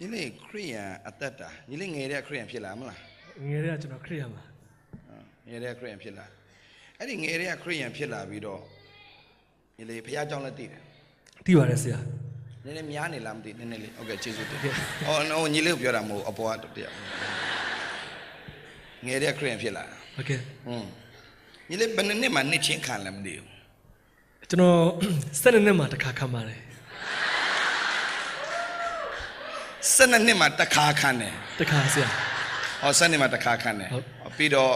ညီလေးခရိယန်အသက်တာညီလေးငယ်တဲ့ခရိယန်ဖြစ်လာမလားငယ်တဲ့ကျွန်တော်ခရိယန်ပါငယ်တဲ့ခရိယန်ဖြစ်လာအဲ့ဒီငယ်တဲ့ခရိယန်ဖြစ်လာပြီးတော့ညီလေးဘုရားကျောင်းလည်းတည်တယ်တည်ပါတယ်ဆရာနည်းနည်းများနေလားမသိနည်းနည်းလေးဟုတ်ကဲ့ကျေးဇူးတင်ဟောညီလေးကိုပြောတာမဟုတ်အပေါ်ကတရားငယ်တဲ့ခရိယန်ဖြစ်လာဟုတ်ကဲ့ညီလေးဘယ်နှစ်မှနှစ်ချင်းခံလည်းမသိဘူးကျွန်တော်7နှစ်မှတစ်ခါခံပါတယ်7နှစ်မှတစ်ခါခံတယ်တစ်ခါဆရာဟော7နှစ်မှတစ်ခါခံတယ်ပြီးတော့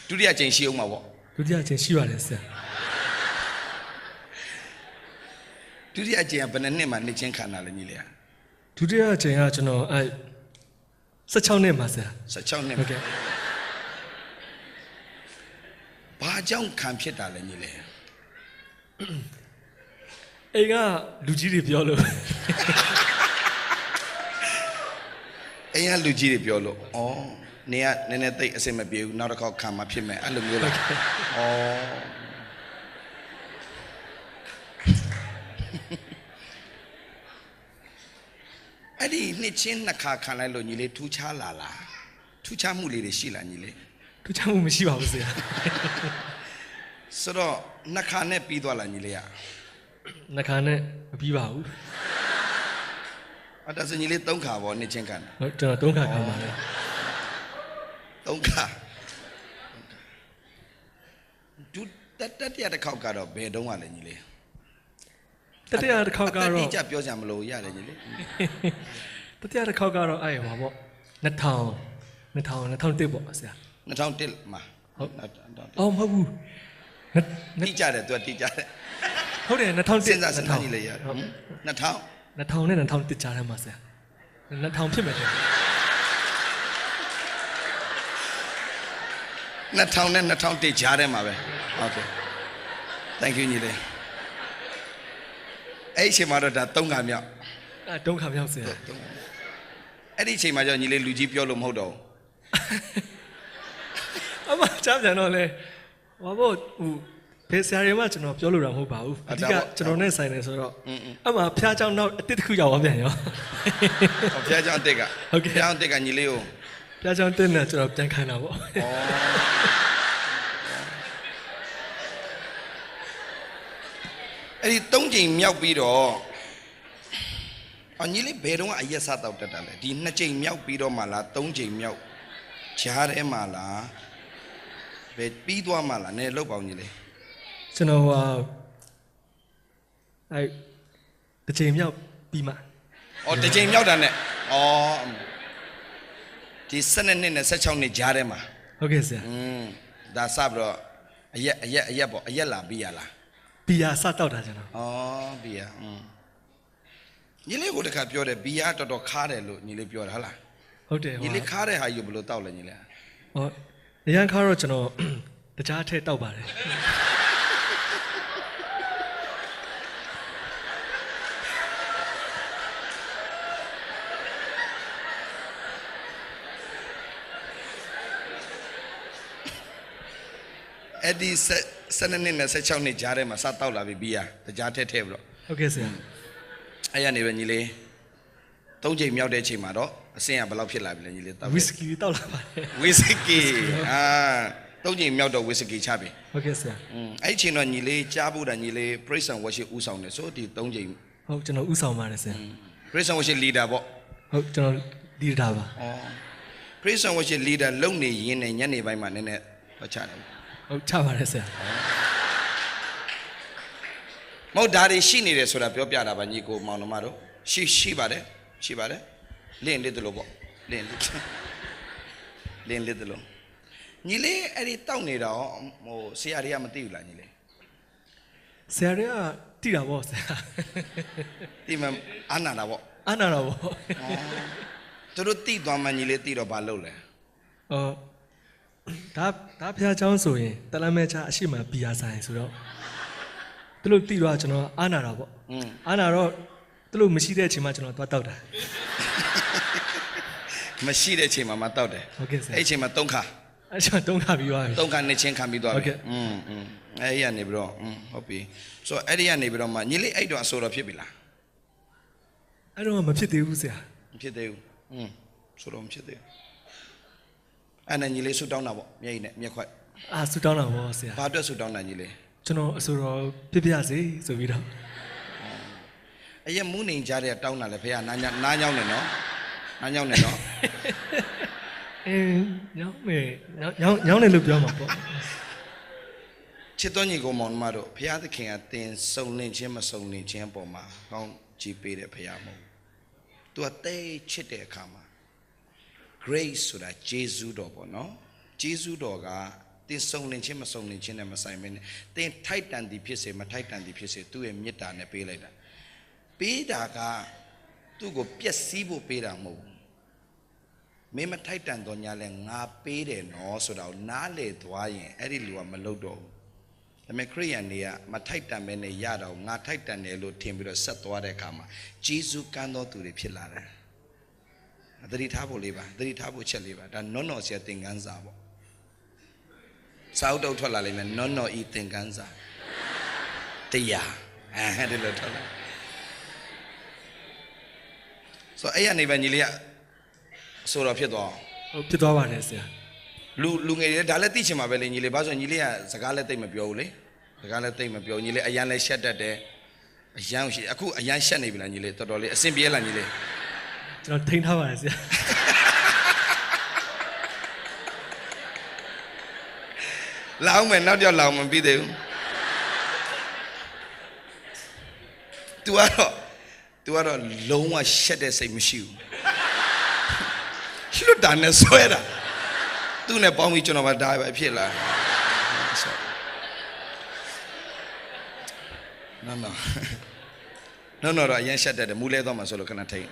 ဒုတိယကြိမ်ရှိအောင်မှာပေါ့ဒုတိယကြိမ်ရှိပါတယ်ဆရာဒုတိယကြိမ်ကဘယ်နှစ်မှနှစ်ချင်းခံတာလဲညီလေးဒုတိယကြိမ်ကကျွန်တော်16နှစ်မှာဆရာ16နှစ်ဟုတ်ကဲ့ဘာကြောင့်ခံဖြစ်တာလဲညီလေးအိမ်ကလူကြီးတွေပြောလို့အိမ်ကလူကြီးတွေပြောလို့ဩနေကနည်းနည်းသိအဆင်မပြေဘူးနောက်တစ်ခေါက်ခံမှဖြစ်မယ်အဲ့လိုမျိုးလားဩအဲ့ဒီနှစ်ချင်းနှစ်ခါခံလိုက်လို့ညီလေးထူးခြားလာလားထူးခြားမှုလေးတွေရှိလားညီလေးထူးခြားမှုမရှိပါဘူးဆရာဆိုတော့နှစ်ခါနဲ့ပြီးသွားလားညီလေးကနှစ်ခါနဲ့မပြီးပါဘူးအဲ့ဒါဆိုညီလေး3ခါပေါ့နှစ်ချင်းခံဟုတ်ကျွန်တော်3ခါခံပါတယ်3ခါဒုတတိယတစ်ခေါက်ကတော့ဘယ်တုန်းကလဲညီလေးတတိယတစ်ခေါက်ကတော့တိကျပြောကြမလို့ရတယ်ညီလေးတတိယတစ်ခေါက်ကတော့အဲ့ဟောပေါ့2001ပေါ့ဆရာ2001မှာဟုတ်အော်မဟုတ်ဘူးတိကျတယ်သူကတိကျတယ်ဟုတ်တယ်2001စဉ်းစားကြည့်လေရတယ်2000နဲ့2001ကြားထဲမှာဆရာ2000ဖြစ်မယ်2000နဲ့2001ကြားထဲမှာပဲဟုတ်ကဲ့ thank you ညီလေးအဲ့ဒီအချိန်မှာတော့ဒါ3ခါမြောက်3ခါမြောက်ဆရာအဲ့ဒီအချိန်မှာကျတော့ညီလေးလူကြီးပြောလို့မဟုတ်တော့ဘူးအမကြားပြန်တော့လေဘာလို့ဘယ်ဆရာတွေမှကျွန်တော်ပြောလို့တာမဟုတ်ပါဘူးအဓိကကျွန်တော်နဲ့ဆိုင်တယ်ဆိုတော့အမဖျားเจ้าနောက်အတစ်တစ်ခုရောက်သွားပြန်ရောဖျားเจ้าအတစ်ကဟုတ်ကဲ့ဖျားအတစ်ကညီလေးကိုဖျားเจ้าတစ်နဲ့ကျွန်တော်ပြန်ခိုင်းတာပေါ့အဲ့ဒီ3ချိန်မြောက်ပြီးတော့ညီလေးဘယ်တော့အရက်စားတောက်တတ်တာလဲဒီ2ချိန်မြောက်ပြီးတော့မှလား3ချိန်မြောက်ဂျားထဲမှာလားဘယ်ပြီးသွားမှလားနည်းလောက်ပါဦးညီလေးကျွန်တော်တစ်ချိန်မြောက်ပြီးမှတစ်ချိန်မြောက်တာနဲ့ဒီ12နှစ်နဲ့16နှစ်ကြားထဲမှာဟုတ်ကဲ့ဆရာဒါစပြီးတော့အရက်ပေါ့အရက်လာပြီးရလားဘီယာစတောက်တာကျွန်တော်ဘီယာညီလေးကိုတခါပြောတယ်ဘီယာတော်တော်ခါတယ်လို့ညီလေးပြောတာဟုတ်လားဟုတ်တယ်ညီလေးခါတဲ့ဟာယူဘယ်လိုတောက်လဲညီလေးအရန်ခါတော့ကျွန်တော်တကြားထဲတောက်ပါတယ်အဲ့ဒီ12နှစ်နဲ့16နှစ်ကြားထဲမှာစတောက်လာပြီဘီယာတကြားထဲပြီးတော့ဟုတ်ကဲ့ဆရာအဲ့ရနေပဲညီလေး3ချိန်မြောက်တဲ့အချိန်မှာတော့အဆင်ကဘယ်လောက်ဖြစ်လာပြီလဲညီလေးတောက်ဝီစကီတောက်လာပါတယ်ဝီစကီ3ချိန်မြောက်တော့ဝီစကီချပြီဟုတ်ကဲ့ဆရာအဲ့ဒီချိန်တော့ညီလေးကြားဖို့တာညီလေး Praise and Worship ဦးဆောင်တယ်ဆိုဒီ3ချိန်ဟုတ်ကျွန်တော်ဦးဆောင်ပါတယ်ဆရာ Praise and Worship leader ပေါ့ဟုတ်ကျွန်တော် leader ပါPraise and Worship leader လုံနေရင်းနဲ့ညနေပိုင်းမှာနည်းနည်းတော့ချတယ်ဟုတ်ချပါတယ်ဆရာမဟုတ်ဒါတွေရှိနေတယ်ဆိုတာပြောပြတာပါညီကိုမောင်နှမတို့ရှိပါတယ်လင်းလေးတလို့ပေါ့လင်းလေးတလို့ညီလေးအဲ့ဒီတောက်နေတော့ဆရာတွေကမသိဘူးလားညီလေးဆရာတွေကတိတာပေါ့ဆရာတိမအာနာတာပေါ့သူတို့တိသွားမှညီလေးတိတော့ဘာလုပ်လဲဒါဖျားเจ้าဆိုရင်တလမဲချအရှိမဘီယာဆိုင်ဆိုတော့သူတို့တိတော့ကျွန်တော်အာနာတာပေါ့အာနာတော့သူတို့မရှိတဲ့အချိန်မှာကျွန်တော်သွားတောက်တာမရှိတဲ့အချိန်မှာမတောက်တယ်ဟုတ်ကဲ့ဆရာအဲ့အချိန်မှာ3ခါအဲ့ချိန်3ခါပြီးသွားပြီ3ခါနှစ်ချင်းခံပြီးသွားပြီအဲ့ဒီကနေပြီးတော့ဟုတ်ပြီဆိုတော့အဲ့ဒီကနေပြီးတော့မှညီလေးအဲ့တော့အဆိုတော်ဖြစ်ပြီလားအဲ့တော့မဖြစ်သေးဘူးဆရာ ဖြစ်သေးဘူးဆိုတော့မဖြစ်သေးဘူးအဲ့နဲ့ညီလေးဆူတောင်းတာပေါ့မျက်ရည်နဲ့မျက်ခွက် ဆူတောင်းတာပေါ့ဆရာဘာအတွက်ဆူတောင်းတာညီလေးကျွန်တော်အဆိုတော်ပြပြစေဆိုပြီးတော့အရင်မူးနေကြတဲ့တောင်းတာလေဖေကနားညောင်းနေနော်နားညောင်းနေနော်ညောင်းနေလို့ပြောမှာပေါ့ချစ်တော်ညီကိုမောင်မတို့ဘုရားသခင်ကတင်စုံလင်ခြင်းမစုံလင်ခြင်းပေါ်မှာကောင်းကြည်ပေးတဲ့ဘုရားမဟုတ်သူကတိတ်ချစ်တဲ့အခါမှာ grace ဆိုတာဂျေဇုတော်ပေါ့နော်ဂျေဇုတော်ကတင်စုံလင်ခြင်းမစုံလင်ခြင်းနဲ့မဆိုင်ဘဲနဲ့တင်ထိုက်တန်သည်ဖြစ်စေမထိုက်တန်သည်ဖြစ်စေသူ့ရဲ့မေတ္တာနဲ့ပေးလိုက်တာပေးတာကသူ့ကိုပျက်စီးဖို့ပေးတာမဟုတ်ဘူးမင်းမထိုက်တန်တော့ညာလဲငါပေးတယ်နော်ဆိုတာကိုနားလေသွားရင်အဲ့ဒီလူကမလုပ်တော့ဘူးဒါပေမဲ့ခရိယန်တွေကမထိုက်တန်ပဲနဲ့ရတော့ငါထိုက်တန်တယ်လို့ထင်ပြီးတော့ဆက်သွားတဲ့အခါမှာဂျေဇုကမ်းတော်သူတွေဖြစ်လာတယ်သတိထားဖို့လေးပါသတိထားဖို့ချက်လေးပါဒါနော်နော်ဆရာသင်ခန်းစာပေါ့စာအုပ်တော့ထွက်လာလိမ့်မယ်နော်နော်ဤသင်ခန်းစာတရားအဲဒီလိုထွက်လာဆိုအဲ့ရနေပဲညီလေးကဆိုတော့ဖြစ်သွားဟုတ်ဖြစ်သွားပါတယ်ဆရာလူငယ်တွေဒါလည်းသိချင်မှာပဲလေညီလေးဘာလို့ဆိုညီလေးကစကားလည်းသိမပြောဘူးလေစကားလည်းသိမပြောညီလေးအရန်လည်းရှက်တတ်တယ်အရန်ရှိအခုအရန်ရှက်နေပြီလားညီလေးတော်တော်လေးအဆင်ပြေလားညီလေးကျွန်တော်ထိန်းထားပါတယ်ဆရာလောင်းမယ်နောက်ကြောက်လောင်းမပြီးသေးဘူး तू ကတော့လုံးဝရှက်တဲ့စိတ်မရှိဘူးရှိလို့ဒါနဲ့ဆွဲတာသူ့နဲ့ပေါင်းပြီးကျွန်တော်မှဒါပဲဖြစ်လာနော်တော့အရင်ရှက်တဲ့မူလဲတော့မှဆိုလို့ခဏထိတ်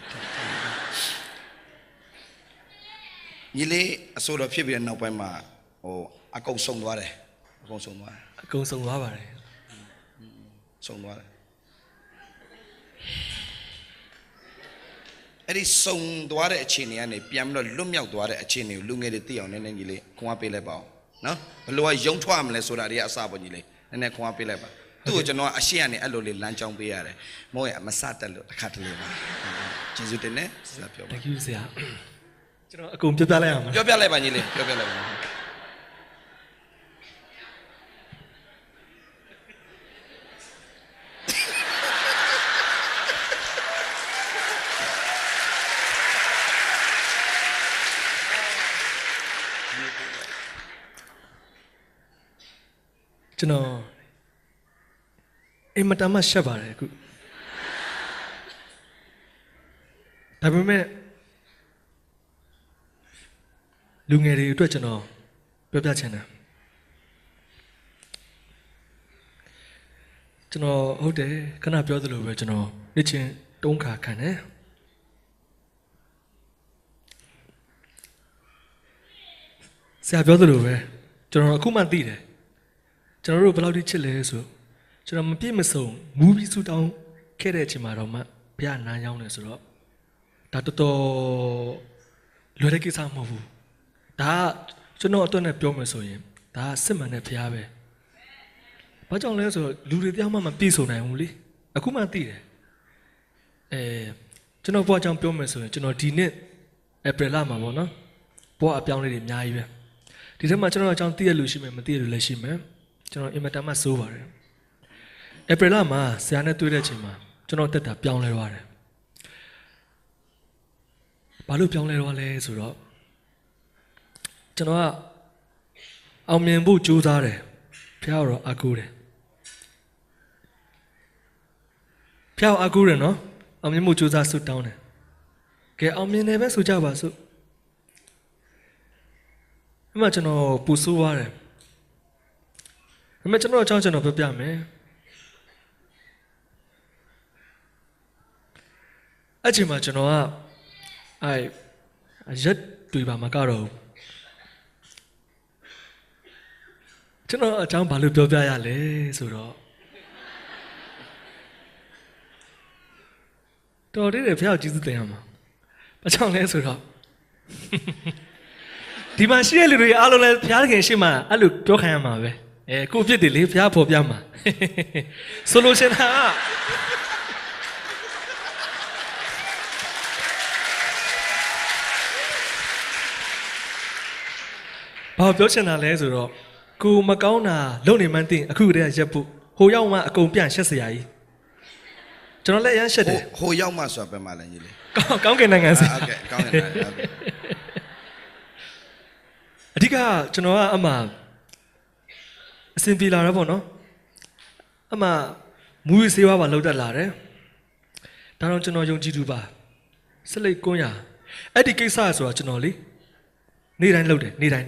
ညီလေးအစိုးရဖြစ်ပြီးတဲ့နောက်ပိုင်းမှာအကုန်ဆုံးသွားတယ်အကုန်ဆုံးသွားပါတယ်ဆုံးသွားတယ်အဲ့ဒီစုံသွားတဲ့အခြေအနေကနေပြန်ပြီးတော့လွတ်မြောက်သွားတဲ့အခြေအနေကိုလူငယ်တွေသိအောင်နည်းနည်းကြီးလေးခွန်အားပေးလိုက်ပါဦးနော်ဘယ်လိုရုံထွက်မလဲဆိုတာတွေကအစပေါ့ကြီးလေးနည်းနည်းခွန်အားပေးလိုက်ပါသူ့ကိုကျွန်တော်အရှိကနေအဲ့လိုလေးလမ်းကြောင်းပေးရတယ်မဟုတ်ရင်မစတက်လို့တစ်ခါတလေပါကျေးဇူးတင်တယ်ဆရာပြောပါ Thank you ဆရာကျွန်တော်အကုန်ပြောပြလိုက်အောင်ပြောပြလိုက်ပါညီလေးပြောပြလိုက်ပါကျွန်တော်အိမ်မတမ်းရှက်ပါတယ်အခုဒါပေမဲ့လူငယ်တွေအတွက်ကျွန်တော်ပြောပြချင်တယ်ကျွန်တော်ဟုတ်တယ်ခဏပြောသလိုပဲကျွန်တော်နေ့ချင်းတုံးခါခံတယ်ဆရာပြောသလိုပဲကျွန်တော်အခုမှသိတယ်ကျွန်တော်တို့ဘယ်လောက်ထိချစ်လဲဆိုကျွန်တော်မပြည့်မစုံမူပြီးဆူတောင်းခဲ့တဲ့အချိန်မှာတော့မှဘုရားနားရောက်နေဆိုတော့ဒါတော်တော်လွယ်တဲ့ကိစ္စမဟုတ်ဘူးဒါကကျွန်တော်အတွက်နဲ့ပြောမယ်ဆိုရင်ဒါကစစ်မှန်တဲ့ဘုရားပဲဘာကြောင့်လဲဆိုတော့လူတွေတရားမှမပြည့်စုံနိုင်ဘူးလေအခုမှသိတယ်ကျွန်တော်ဘွားကြောင့်ပြောမယ်ဆိုရင်ကျွန်တော်ဒီနှစ်ဧပြီလမှာပေါ့နော်ဘွားအပြောင်းလေးတွေအများကြီးပဲဒီထက်မှကျွန်တော်အကြောင်းသိရလူရှိမယ်မသိရလူလည်းရှိမယ်ကျွန်တော်အင်မတန်မှစိုးပါတယ်ဧပြီလမှာဆရာနဲ့တွေ့တဲ့အချိန်မှာကျွန်တော်တက်တာပြောင်းလဲသွားတယ်ဘာလို့ပြောင်းလဲသွားလဲဆိုတော့ကျွန်တော်ကအောင်မြင်ဖို့ကြိုးစားတယ်ဖျားတော့အကူတယ်ဖျားအကူတယ်နော်အောင်မြင်ဖို့ကြိုးစားဆုတောင်းတယ်ကဲအောင်မြင်တယ်ပဲဆိုကြပါစို့အမှကျွန်တော်ပူဆိုးသွားတယ်ဒါပေမဲ့ကျွန်တော်အကြောင်းကျွန်တော်ပြောပြမယ်အဲ့ချိန်မှာကျွန်တော်ကရက်တွေ့ပါမကတော့ဘူးကျွန်တော်အကြောင်းဘာလို့ပြောပြရလဲဆိုတော့တော်တယ်ဖျောက်ကျေးဇူးတင်ရမှာဘာကြောင့်လဲဆိုတော့ဒီမှာရှိတဲ့လူတွေအားလုံးလည်းဖျားခင်ရှိမှအဲ့လိုပြောခံရမှာပဲကိုဖြစ်တယ်လေဖျားဖို့ပြမှာဆိုလိုချင်တာက ဘာပြောချင်တာလဲဆိုတော့ကိုမကောင်းတာလုံနေမှန်းသိအခုတည်းကရက်ဖို့ဟိုရောက်မှအကုန်ပြန်ရှက်စရာကြီးကျွန်တော်လည်းအရမ်းရှက်တယ် ဟိုရောက်မှဆိုတာပဲမှလည်းညီလေး ကောင်းကင်နိုင်ငံစီ ဟုတ်ကဲ့ကောင်းတယ်ဟုတ်ကဲ့ အဓိကကျွန်တော်ကအမှအစင်ပြေလာတော့ဗောနော်အမှမူရစေးဝါးပါလောက်တက်လာတယ်ဒါတော့ကျွန်တော်ယုံကြည်သူပါစလိတ်ကွန်းရအဲ့ဒီကိစ္စဆိုတာကျွန်တော်လေနေ့တိုင်းလုပ်တယ်နေ့တိုင်း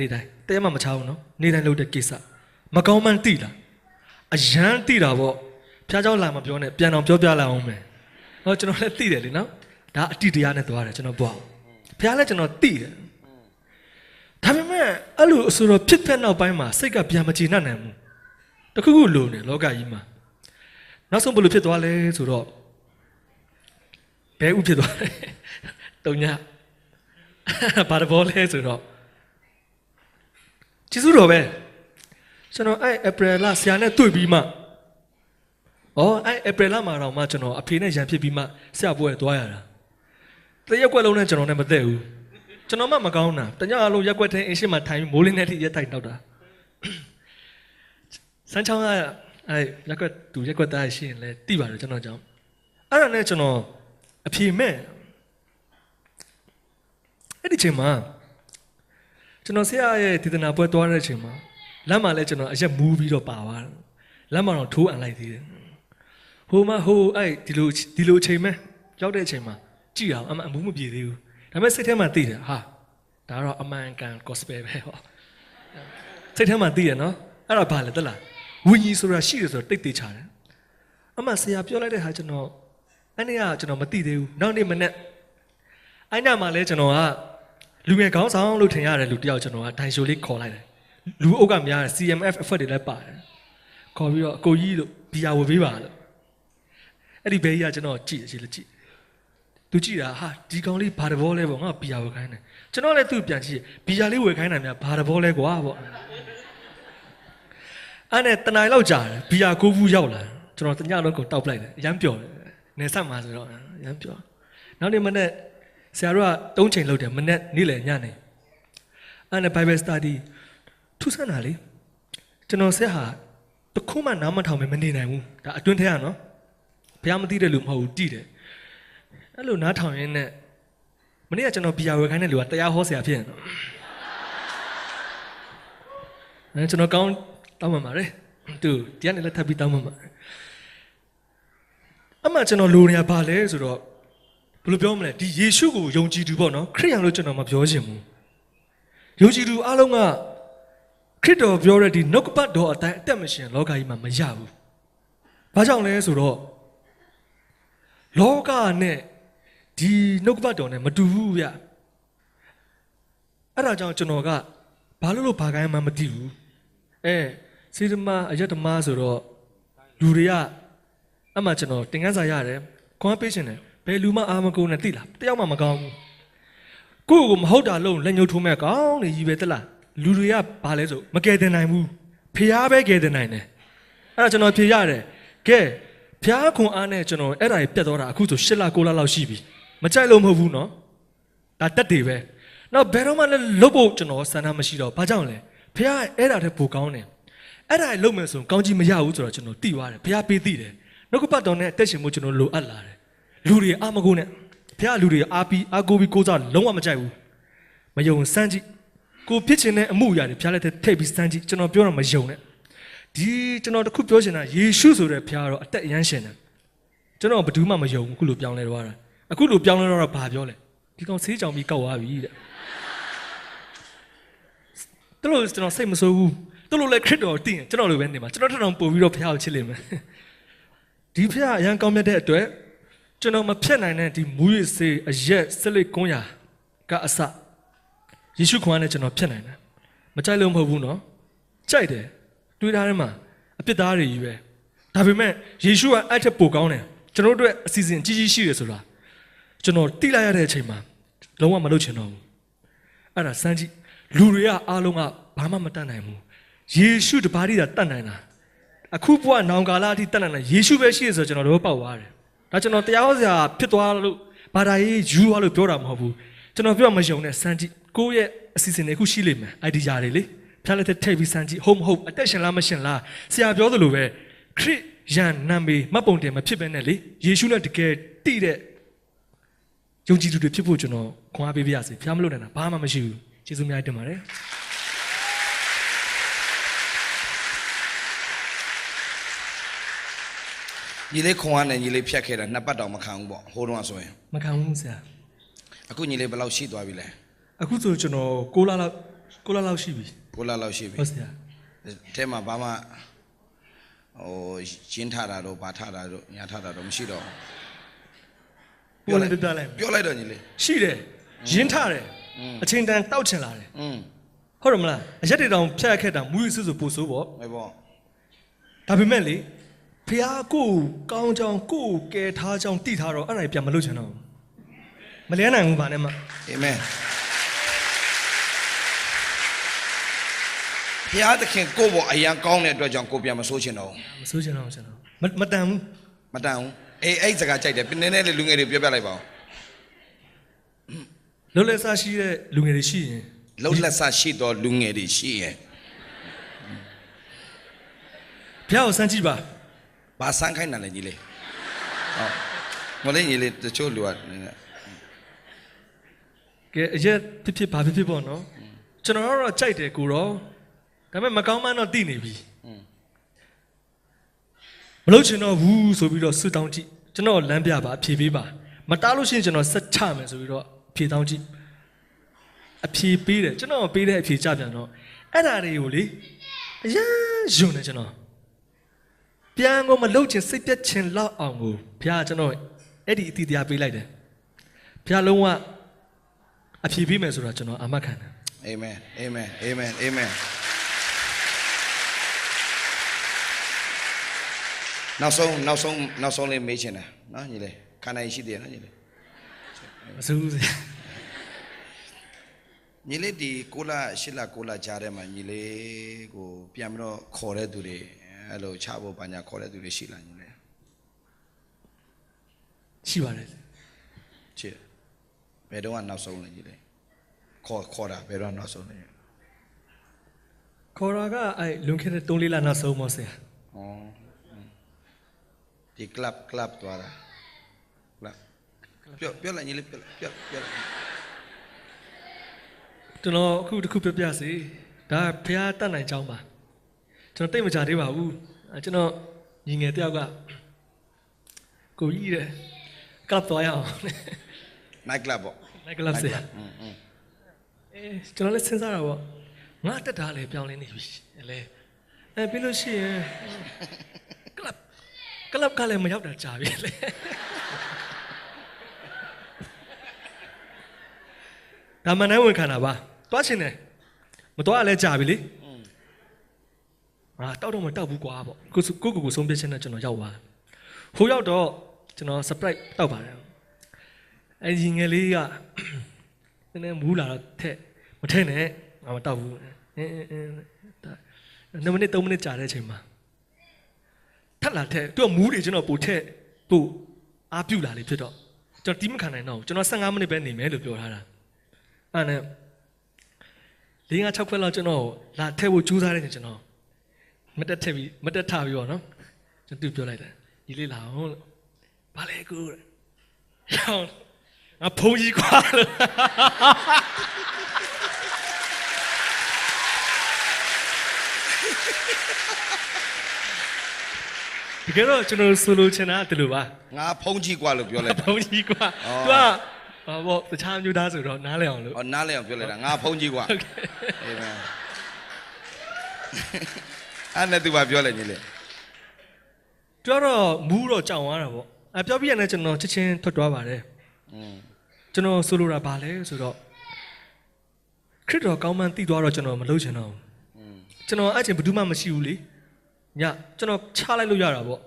တဲမှမချဘူးနော်နေ့တိုင်းလုပ်တဲ့ကိစ္စမကောင်းမှန်းသိလားအရန်သိတာဗောဖျားเจ้าလာမပြောနဲ့ပြန်အောင်ပြောပြလိုက်အောင်မယ်ဟောကျွန်တော်လည်းသိတယ်လေနော်ဒါအတိတရားနဲ့သွားတယ်ကျွန်တော်ပြောဖျားလည်းကျွန်တော်သိတယ်ဒါပေမဲ့အဲ့လိုအဆိုတော့ဖြစ်တဲ့နောက်ပိုင်းမှာစိတ်ကပြန်မကြည်နှံ့နိုင်ဘူးတခုခုလိုနေလောကကြီးမှာနောက်ဆုံးဘယ်လိုဖြစ်သွားလဲဆိုတော့ဘဲဥဖြစ်သွားတယ်တုံညဘာတဘောလဲဆိုတော့ကျေးဇူးတော်ပဲကျွန်တော်အဲ့ April လဆရာနဲ့တွေ့ပြီးမှအဲ့ April လမှာတော့မှကျွန်တော်အဖေနဲ့ရန်ဖြစ်ပြီးမှဆရာပွဲသွားရတာတရက်ကွက်လုံးနဲ့ကျွန်တော်နဲ့မသက်ဘူးကျွန်တော်မှမကောင်းတာတညအလုံးရက်ကွက်တဲ့အင်းရှိမှထိုင်မိုးလင်းတဲ့ထိရက်ထိုင်တော့တာစမ်းချောင်းကရက်ကွက်သူရက်ကွက်သားရှိရင်လဲတိပါတယ်ကျွန်တော်ကြောင့်အဲ့ဒါနဲ့ကျွန်တော်အဖေမဲ့အဲ့ဒီချိန်မှာကျွန်တော်ဆရာရဲ့ဒေသနာပွဲသွားတဲ့အချိန်မှာလမ်းမှာလဲကျွန်တော်အရက်မူးပြီးတော့ပါသွားတယ်လမ်းမှာတော့ထိုးအန်လိုက်သေးတယ်ဟိုမှာအဲ့ဒီလိုအချိန်မဲ့ရောက်တဲ့အချိန်မှာကြည့်အောင်အမူးမပြေသေးဘူးဒါပေမဲ့စိတ်ထဲမှာသိတယ်ဟာဒါတော့အမှန်ကန် gospel ပဲဟောစိတ်ထဲမှာသိရနော်အဲ့ဒါဘာလဲတက်လားဝိညာဉ်ဆိုတာရှိတယ်ဆိုတော့တိတ်တိတ်ချတယ်အမှဆရာပြောလိုက်တဲ့ဟာကျွန်တော်အဲ့နေ့ကကျွန်တော်မသိသေးဘူးနောက်နေ့မနေ့အဲ့ညမှာလဲကျွန်တော်ကလူငယ်ခေါင်းဆောင်လို့ထင်ရတယ်လူတယောက်ကျွန်တော်ကဒိုင်ရှိုလေးခေါ်လိုက်တယ်လူအုပ်ကများတယ် CMF အဖက်တွေလည်းပါတယ်ခေါ်ပြီးတော့အကိုကြီးလို့ဘီယာဝယ်ပေးပါလို့အဲ့ဒီဘေးကြီးကကျွန်တော်ကြည့်တယ်ကြည့်သူကြည့်တာဟာဒီကောင်လေးဘာတဘောလဲပေါ့ငါဘီယာဝယ်ခိုင်းတယ်ကျွန်တော်လည်းသူ့ပြန်ကြည့်ဘီယာလေးဝယ်ခိုင်းတာများဘာတဘောလဲကွာပေါ့အဲ့နဲ့တနိုင်လောက်ကြာတယ်ဘီယာ9ဘူးရောက်လာကျွန်တော်တညလုံးကိုတောက်ပလိုက်တယ်အရမ်းပျော်တယ်နေဆက်မှာဆိုတော့အရမ်းပျော်နောက်နေ့မနေ့ဆရာတို့က3ချိန်လောက်တယ်မနေ့နေ့လယ်ညနေအဲ့နဲ့ Bible study ထူးဆန်းတာလေကျွန်တော်ဆက်ဟာတခုမှနားမထောင်မနေနိုင်ဘူးဒါအတွင်းထဲကနော်ဘုရားမသိတဲ့လူမဟုတ်ဘူးတည်တယ်အဲ့လိုနားထောင်ရင်းနဲ့မနေ့ကကျွန်တော်ဘီယာဝယ်ခိုင်းတဲ့လူကတရားဟောဆရာဖြစ်နေတော့အဲ့ကျွန်တော်ကောင်းတောင်းမှမှာလေသူတရားနဲ့လက်ထပ်ပြီးတောင်းမှမှာအမှကျွန်တော်လိုနေရပါလဲဆိုတော့ဘယ်လိုပြောမလဲဒီယေရှုကိုယုံကြည်သူပေါ့နော်ခရစ်ယာန်လို့ကျွန်တော်မပြောချင်ဘူးယုံကြည်သူအားလုံးကခရစ်တော်ပြောတဲ့ဒီနှုတ်ကပတ်တော်အတိုင်းအသက်မရှင်လောကကြီးမှာမရဘူးဘာကြောင့်လဲဆိုတော့လောကနဲ့ဒီနှုတ်ကပတ်တော်နဲ့မတူဘူးဗျအဲ့ဒါကြောင့်ကျွန်တော်ကဘာလို့ဘာကိုင်းမှမသိဘူးစေတမအယက်တမဆိုတော့လူတွေကအမှကျွန်တော်တင်ကန်းစာရတယ်ခွန်ပေးရှင်တယ်ဘယ်လူမှအာမကုန်နဲ့သိလားတယောက်မှမကောင်းဘူးကိုယ့်ကိုမဟုတ်တာလုံးလက်ညှိုးထိုးမဲ့ကောင်းနေကြီးပဲတက်လားလူတွေကဘာလဲဆိုမကယ်တင်နိုင်ဘူးဖျားပဲကယ်တင်နိုင်တယ်အဲ့ဒါကျွန်တော်ဖြေရတယ်ကဲဖျားခွန်အားနဲ့ကျွန်တော်အဲ့ဒါကြီးပြတ်သွားတာအခုဆို8လ9လလောက်ရှိပြီမကြိုက်လို့မဟုတ်ဘူးနော်ဒါတက်တယ်ပဲနောက်ဘယ်တော့မှလည်းလုပ်ဖို့ကျွန်တော်စံနာမရှိတော့ဘာကြောင့်လဲဖျားအဲ့ဒါတည်းပိုကောင်းတယ်အဲ့ဒါကြီးလုပ်မယ်ဆိုရင်ကောင်းကြီးမရဘူးဆိုတော့ကျွန်တော်သိသွားတယ်ဖျားပေးသိတယ်နှုတ်ကပတ်တော်နဲ့အသက်ရှင်မှုကျွန်တော်လိုအပ်လာတယ်လူတွေအာမကုန်နဲ့ဖျားလူတွေအားကိုပြီးကိုးစားလုံးဝမကြိုက်ဘူးမယုံစမ်းကြည့်ကိုဖြစ်ချင်တဲ့အမှုအရာတွေဖျားလက်ထက်ထိပ်ပြီးစမ်းကြည့်ကျွန်တော်ပြောတော့မယုံနဲ့ဒီကျွန်တော်တခုပြောချင်တာယေရှုဆိုတဲ့ဖျားတော့အသက်အရမ်းရှင်တယ်ကျွန်တော်ဘယ်သူမှမယုံဘူးအခုလိုပြောင်းလဲသွားတာအခုလိုပြောင်းလဲတော့ဘာပြောလဲဒီကောင်ဆေးကြောင်ပြီးကောက်သွားပြီတဲ့တို့လို့ကျွန်တော်စိတ်မဆိုးဘူးတို့လို့လည်းခရစ်တော်တည်ရင်ကျွန်တော်လိုပဲနေမှာကျွန်တော်ထထောင်ပို့ပြီးတော့ဖျားကိုချစ်လိမ့်မယ်ဒီဖျားအရန်ကောင်းမြတ်တဲ့အတွက်ကျွန်တော်မဖြတ်နိုင်တဲ့ဒီမူရစေအရက်စလိတ်ကွန်းရာကအစယေရှုခွန်နဲ့ကျွန်တော်ဖြတ်နိုင်တယ်မကြိုက်လို့မဟုတ်ဘူးနော်ကြိုက်တယ်တွေးထားထဲမှာအပြစ်သားတွေကြီးပဲဒါပေမဲ့ယေရှုကအဲ့ထက်ပိုကောင်းတယ်ကျွန်တော်တို့အစီအစဉ်ကြီးကြီးရှိတယ်ဆိုတာကျွန်တော်တိလိုက်ရတဲ့အချိန်မှာလုံးဝမလုပ်ချင်တော့ဘူးအဲ့ဒါစမ်းကြည့်လူတွေကအားလုံးကဘာမှမတတ်နိုင်ဘူးယေရှုတပါးတည်းသာတတ်နိုင်တာအခုဘုရားနောင်ကာလအထိတတ်နိုင်တာယေရှုပဲရှိရဆိုကျွန်တော်တို့ပေါက်သွားတယ်ဒါကျွန်တော်တရားဟောစရာဖြစ်သွားလို့ဘာသာရေးယူသွားလို့ပြောတာမဟုတ်ဘူးကျွန်တော်ပြောမယုံနဲ့စမ်းကြည့် ကိုယ့်ရဲ့အစီအစဉ်တွေအခုရှိလိမ့်မယ် idea တွေလေဖျားလက်တဲ့ထည့်ပြီးစမ်းကြည့်ဟုတ်မဟုတ်အသက်ရှင်လားမရှင်လားဆရာပြောသလိုပဲခရစ်ယာန်နာမည်မှတ်ပုံတင်မဖြစ်ဘဲနဲ့လေယေရှုနဲ့တကယ်တည်တဲ့ယုံကြည်သူတွေဖြစ်ဖို့ကျွန်တော်ခွန်အားပေးပါရစေဖျားမလို့နေတာဘာမှမရှိဘူးကျေးဇူးများတင်ပါတယ်ညီလေးခွန်အားနဲ့ညီလေးဖြတ်ခဲ့တာ2ပတ်တောင်မခံဘူးပေါ့ဟိုတုန်းကဆိုရင်မခံဘူးဆရာအခုညီလေးဘယ်လောက်ရှိသွားပြီလဲအခုဆိုကျွန်တော်6လလောက်ရှိပြီ6လလောက်ရှိပြီဟုတ်ဆရာအဲမှာဘာမှရှင်းထားတာတော့ဘာထားတာတော့ညာထားတာတော့မရှိတော့ပြောလိုက်တော့ညီလေးရှိတယ်ရင်းထားတယ်အချိန်တန်တောက်ချင်လာတယ်ဟုတ်တယ်မလားအရက်တွေတောင်ဖြတ်ခက်တာမူးရစွပို့ဆိုးပေါ့ဟုတ်ပေါ့ဒါပေမဲ့လေဖះကိုကောင်းချောင်းကိုကဲထားချောင်းတိထားတော့အဲ့ဒါပြန်မလုပ်ချင်တော့မလဲနိုင်ဘူးဗာနဲ့မအာမင်ဖះသခင်ကိုဘောအရန်ကောင်းတဲ့အတွက်ကြောင့်ကိုပြန်မဆိုးချင်တော့မဆိုးချင်တော့မတန်ဘူးအဲ့စကားကြိုက်တယ်နည်းနည်းလေးလူငယ်တွေပြောပြလိုက်ပါဦးလုံးလက်စားရှိတဲ့လူငယ်တွေရှိရင်လုံးလက်စားရှိတော့လူငယ်တွေရှိရင်ဖះကိုစမ်းကြည့်ပါဘာစမ်းခိုင်းတာလဲညီလေးဟုတ်မလေးညီလေးတချို့လူကကဲအရက်ဖြစ်ဘာဖြစ်ပေါ့နော်ကျွန်တော်တော့ကြိုက်တယ်ကိုတော့ဒါပေမဲ့မကောင်းမှန်းတော့သိနေပြီမလုပ်ချင်တော့ဘူးဆိုပြီးတော့ဆွတောင်းကြည့်ကျွန်တော်လမ်းပြပါအဖြေပေးပါမတားလို့ရှိရင်ကျွန်တော်ဆက်ချမယ်ဆိုပြီးတော့အဖြေတောင်းကြည့်အဖြေပေးတယ်ကျွန်တော်ပေးတဲ့အဖြေကြပြန်တော့အဲ့ဒါတွေကိုလေအရန်ယွန်းနေကျွန်တော်ပြန်ကိုမလုပ်ချင်စိတ်ပြတ်ချင်လောက်အောင်ကိုဘုရားကျွန်တော်အဲ့ဒီအတီးတရားပေးလိုက်တယ်ဘုရားလုံးဝအဖြေပေးမယ်ဆိုတော့ကျွန်တော်အာမခံတယ်အာမင်အာမင်အာမင်အာမင်နောက်ဆုံးလေးမေးချင်တယ်နော်ညီလေးခန္ဓာရှိသေးတယ်နော်ညီလေးမစိုးဘူးညီလေးဒီ6လ8လ9လကြားထဲမှာညီလေးကိုပြန်ပြီးတော့ခေါ်တဲ့သူတွေအဲ့လိုချဖို့ဘာညာခေါ်တဲ့သူတွေရှိလားညီလေးရှိပါတယ်ချစ်ဘယ်တော့မှနောက်ဆုံးလဲညီလေးခေါ်တာဘယ်တော့နောက်ဆုံးလဲခေါ်တာကအဲ့လွန်ခဲ့တဲ့3-4လနောက်ဆုံးပါဆရာဩဒီ club သွားတာပြောလိုက်ညီလေးပြောကျွန်တော်အခုတစ်ခုပြစီဒါဘုရားတတ်နိုင်ကြောင်းပါကျွန်တော်တိတ်မကြသေးပါဘူးကျွန်တော်ညီငယ်တယောက်ကကိုကြီးတယ် club သွားရအောင် night club ပေါ့ night club ဆရာကျွန်တော်လည်းစဉ်းစားတာပေါ့ငါတက်တာလေပြောင်းလဲနေပြီလေပြီးလို့ရှိရင် club ကလည်းမရောက်တာကြာပြီလေဒါမှနိုင်ဝင်ခံတာပါတွားချင်တယ်မတွားလည်းကြာပြီလေတောက်တော့မတောက်ဘူးကွာပေါ့ကိုဆုံးပြချင်းနဲ့ကျွန်တော်ရောက်သွားဟိုရောက်တော့ကျွန်တော် surprise တောက်ပါတယ်အဲဒီငယ်လေးကနည်းနည်းမူးလာတော့မထဲနဲ့မတောက်ဘူး2မိနစ်3မိနစ်ကြာတဲ့အချိန်မှာထက်လာတဲ့သူကမူးတွေကျွန်တော်ပို့အားပြုလာလေဖြစ်တော့ကျွန်တော်တီးမခံနိုင်တော့ကျွန်တော်15မိနစ်ပဲနေမယ်လို့ပြောထားတာအဲ့နဲ့5-6ခွက်လောက်ကျွန်တော်လာထည့်ဖို့ကြိုးစားတဲ့ကျွန်တော်မတက်ထပြီးပေါ့နော်ကျွန်တော်ပြောလိုက်တယ်ညီလေးလာအောင်လို့ဘာလဲကူရောင်းငါဖုန်းကြီးကွာတကယ်တော့ကျွန်တော်ဆိုလိုချင်တာဒီလိုပါငါဖုန်းကြီးကွာလို့ပြောလိုက်ဖုန်းကြီးကွာ तू ကဘောတခြားမျိုးသားဆိုတော့နားလဲအောင်လို့နားလဲအောင်ပြောလိုက်တာငါဖုန်းကြီးကွာအေးပါအဲ့နဲ့ तू ဘာပြောလဲညီလေးသူကတော့မူးတော့ကြောင်သွားတာပေါ့ပြောပြရတဲ့ကျွန်တော်ချက်ချင်းထွက်သွားပါတယ်ကျွန်တော်ဆိုလိုတာဘာလဲဆိုတော့ခရစ်တော်ကောင်းမှန်းသိသွားတော့ကျွန်တော်မလုပ်ချင်တော့ဘူးကျွန်တော်အဲ့ချိန်ဘယ်သူမှမရှိဘူးလေညကျွန်တော်ချလိုက်လို့ရတာပေါ့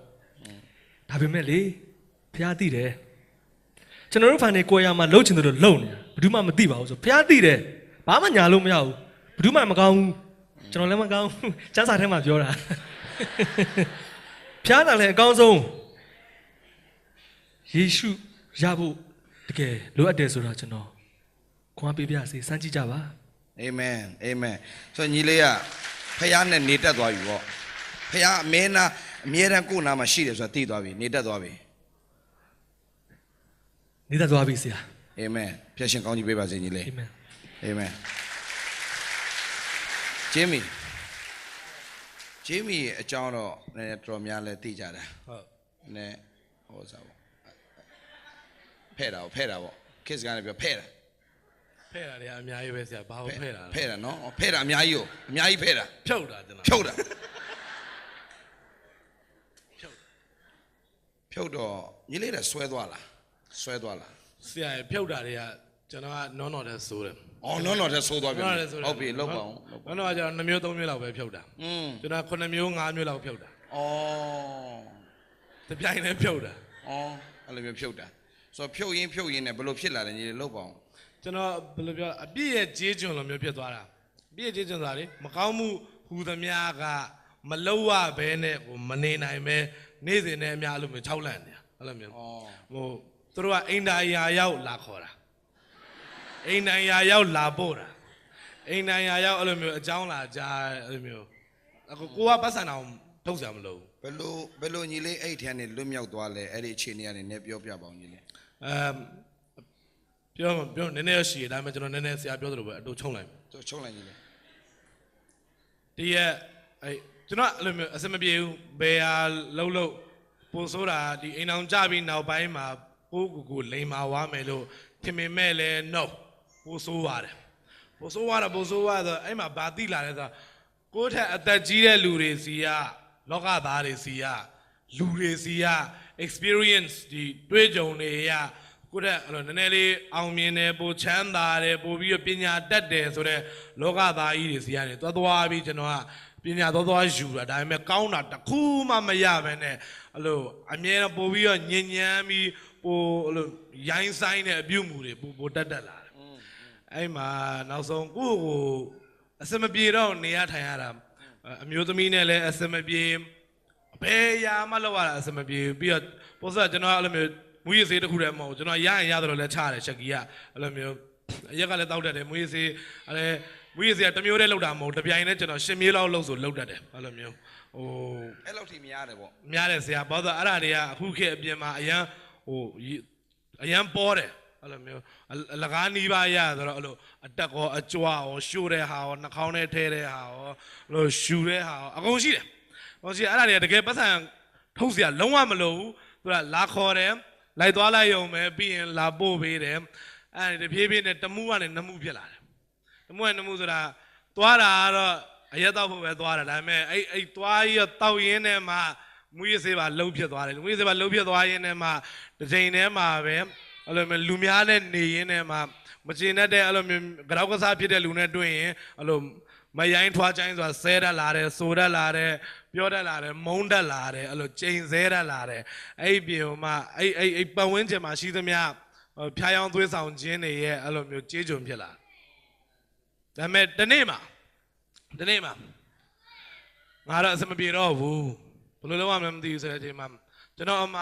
ဒါပေမဲ့လေဖះသိတယ်ကျွန်တော်တို့ဖန်နေကိုရမှာလှုပ်ချင်တယ်လို့လှုပ်နေတာဘယ်သူမှမသိပါဘူးဆိုဖះသိတယ်ဘာမှညာလို့မရဘူးဘယ်သူမှမကောင်းဘူးကျွန်တော်လည်းမကောင်းဘူးကျမ်းစာထဲမှာပြောတာဖះတာလည်းအကောင်းဆုံးယေရှုရဖို့တကယ်လိုအပ်တယ်ဆိုတာကျွန်တော် ခွန်အားပေးပြစေစမ်းကြည့်ကြပါ အာမင်အာမင်ဆိုညီလေးကဖခင်နဲ့နေတက်သွားပြီပေါ့ဖခင်အမဲနာအမြဲတမ်းကိုယ်နာမှာရှိတယ်ဆိုတာသိသွားပြီနေတက်သွားပြီ နေသက်သွားပြီဆရာ အာမင်ဖျက်ရှင်ကောင်းကြီးပေးပါစေညီလေး အာမင် အာမင်ဂျေမီအကြောင်းတော့နည်းနည်းတော်များလဲသိကြတာ ဟုတ် နည်းဟောစားပေါ့ဖဲ့တာပေါ့ခစ်စကနေပြောဖဲ့တာ ဖဲ့တာတွေအများကြီးပဲဆရာဘာလို့ဖဲ့တာလဲ ဖဲ့တာနော်ဖဲ့တာအများကြီးဖဲ့တာ ဖြုတ်တာကျွန်တော် ဖြုတ်တော့ညီလေးတဲ့ဆွဲသွားလား ဆရာဖြုတ်တာတွေကကျွန်တော်ကနွန်းတော်တဲ့ဆိုးတယ် အော်နော်တဲ့ဆိုးသွားပြီ နွန်းတော်တဲ့ဆိုးတယ် ဟုတ်ပြီလောက်ပါအောင် နွန်းတော်ကကျွန်တော်2မျိုး3မျိုးလောက်ပဲဖြုတ်တာ ကျွန်တော်9မျိုး5မျိုးလောက်ဖြုတ်တာ အော် တပြိုင်တည်းဖြုတ်တာ အော်အဲ့လိုမျိုးဖြုတ်တာဆိုတော့ဖြုတ်ရင်းနဲ့ဘယ်လိုဖြစ်လာလဲညီလေးလောက်ပါအောင် ကျွန်တော်ဘယ်လိုပြောအပြည့်ရဲ့ကြေးကျွန်လိုမျိုးဖြစ်သွားတာအပြည့်ရဲ့ကြေးကျွန်ဆိုတာလေမကောင်းမှုဟူသမျှကမလောက်ရဘဲနဲ့ဟိုမနေနိုင်ပဲနေ့စဉ်နဲ့အများလို့မျိုး6လန့်နေတာအဲ့လိုမျိုး အော် ဟိုသူတို့ကအိမ်တိုင်ယာရောက်လာခေါ်တာအိမ်တိုင်ယာရောက်လာပို့တာအိမ်တိုင်ယာရောက်အဲ့လိုမျိုးအကြောင်းလာကြားအဲ့လိုမျိုးအခုကိုကပတ်စံအောင်ထုတ်စရာမလိုဘူး ဘယ်လိုညီလေးအဲ့ထက်နဲ့လွတ်မြောက်သွားလဲအဲ့ဒီအခြေအနေကနေလည်းပြောပြပါအောင်ညီလေး ပြောနည်းနည်းရှိတယ်ဒါပေမဲ့ကျွန်တော်နည်းနည်းဆရာပြောသလိုပဲအတူချုံလိုက်မယ် ချုံလိုက်ညီလေး ဒီရဲ့အဲ့ကျွန်တော်အဲ့လိုမျိုးအစမပြေဘူးဘယ်ဟာလုံးပို့ဆိုတာဒီအိမ်အောင်ကြပြီးနောက်ပိုင်းမှာကိုကိုလိန်မာဝါမယ်လို့ထင်ပေမဲ့လည်း no ပို့ဆိုးပါတယ်ပို့ဆိုးရဆိုအဲ့မှာဘာတိလာလဲဆိုတော့ကိုယ့်ထက်အသက်ကြီးတဲ့လူတွေစီကလောကသားတွေစီကလူတွေစီက experience ဒီတွေးကြုံတွေရကိုယ့်ထက်အဲ့လိုနည်းနည်းလေးအောင်မြင်တယ်ပိုချမ်းသာတယ်ပိုပြီးပညာတတ်တယ်ဆိုတော့လောကသားကြီးတွေစီကနေသွားပြီးကျွန်တော်ကပညာသွားယူတာဒါပေမဲ့ကောင်းတာတစ်ခုမှမရဘဲနဲ့အဲ့လိုအမြဲတမ်းပို့ပြီးတော့ညဉ့်ညမ်းပြီးပိုအဲ့လိုရိုင်းဆိုင်တဲ့အပြုတ်မှုတွေပိုတက်လာတယ်အဲ့မှာနောက်ဆုံးကိုအစမပြေတော့နေရထိုင်ရတာအမျိုးသမီးနဲ့လည်းအစမပြေဘယ်ရာမှလောက်ရတာအစမပြေပြီးတော့ပို့စကျွန်တော်အဲ့လိုမျိုးမူရစေးတစ်ခုတည်းမဟုတ်ကျွန်တော်ရရင်ရတယ်လို့လည်းချရတယ်ရှက်ကီကအဲ့လိုမျိုးအရက်ကလည်းတောက်တတ်တယ်မူရစေးအဲ့မူရစေးကတစ်မျိုးတည်းလောက်တာမဟုတ်တပြိုင်တည်းကျွန်တော်10မျိုးလောက်လောက်ဆိုလောက်တတ်တယ်အဲ့လိုမျိုးဟို အဲ့လောက်ထိမရတယ်ပေါ့ များတယ်ဆရာဘာလို့အဲ့ဒါတွေကအခုခေတ်အပြင်မှာအရန်ဟိုအရန်ပေါ်တယ်အဲ့လိုမျိုးအလကားနီးပါးရဆိုတော့အဲ့လိုအတက်ကောအကြွရောရှိုးတဲ့ဟာရောနှာခေါင်းထဲထဲတဲ့ဟာရောအဲ့လိုရှူတဲ့ဟာရောအကုန်ရှိတယ်ဟိုရှိအဲ့ဒါတွေကတကယ်ပတ်စံထုတ်เสียလုံးဝမလိုဘူးသူကလာခေါ်တယ်လိုက်သွားလိုက်ရုံပဲပြီးရင်လာပို့ပေးတယ်အဲ့ဒီတဖြည်းဖြည်းနဲ့တမှုကနေနှမှုဖြစ်လာတယ်တမှုကနှမှုဆိုတာသွားတာကတော့အရက်တော့ဖို့ပဲသွားတာဒါပေမဲ့အဲ့သွားရတောက်ရင်းနဲ့မှမွေးစေးပါလှုပ်ဖြစ်သွားတယ်မွေးစေးပါလှုပ်ဖြစ်သွားရင်းနဲ့မှတစ်ချိန်တည်းမှာပဲအဲ့လိုမျိုးလူများနဲ့နေရင်းနဲ့မှမကျင်တတ်တဲ့အဲ့လိုမျိုးကြောက်ကစားဖြစ်တဲ့လူနဲ့တွေ့ရင်အဲ့လိုမရိုင်းထွားချိုင်းဆိုတာဆဲတတ်လာတယ်ဆိုတတ်လာတယ်ပြောတတ်လာတယ်မုန်းတတ်လာတယ်အဲ့လိုချိန်ဆဲတတ်လာတယ်အဲ့ဒီပြင်မှာအဲ့ပတ်ဝန်းကျင်မှာရှိသမျှဖျားယောင်းသွေးဆောင်ခြင်းတွေရဲ့အဲ့လိုမျိုးကြေးကြုံဖြစ်လာဒါပေမဲ့ဒီနေ့မှာငါတော့အစမပြေတော့ဘူးဘယ်လိုလုပ်ရမလဲမသိဘူးဆိုတဲ့အချိန်မှာကျွန်တော်အမ